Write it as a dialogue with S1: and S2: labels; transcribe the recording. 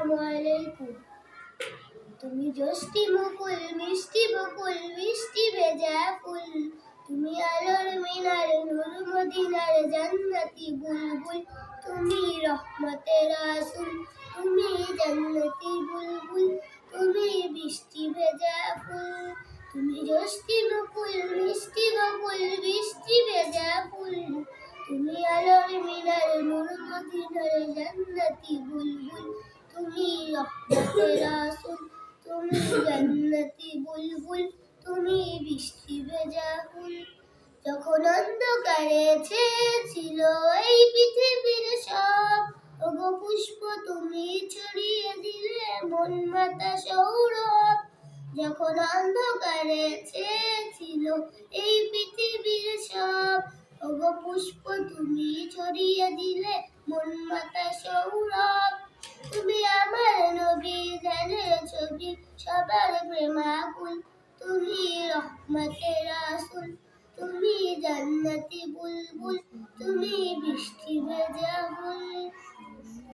S1: আসসালামু আলাইকুম। তুমি যষ্টি মুকুল মিষ্টি বকুল বৃষ্টি ভেজা ফুল, তুমি আলোর মিনার নূর মদিনার জান্নাতি বুলবুল, তুমি রহমতের রাসূল, তুমি জান্নাতি বুলবুল, তুমি বৃষ্টি ভেজা ফুল, তুমি যষ্টি মুকুল মিষ্টি বকুল বৃষ্টি ভেজা ফুল, তুমি আলোর মিনার নূর মদিনার জান্নাতি বুলবুল, তুমি রহমতের রাসূল, তুমি জান্নাতি বুলবুল, তুমি বৃষ্টি ভেজা ফুল। যখন অন্ধকারে ছেয়েছিল এই পৃথিবীর সব, ওগো পুষ্প তুমি ছড়িয়ে দিলে মন মাতা সৌরভ। যখন অন্ধকারে ছেয়েছিল এই পৃথিবীর সব, ওগো পুষ্প তুমি ছড়িয়ে দিলে মন মাতা সৌরভ। তুমি আমার নবী ধ্যানের ছবি সবার প্রেমাকুল, তুমি রহমতের রাসূল, তুমি জান্নাতি বুলবুল,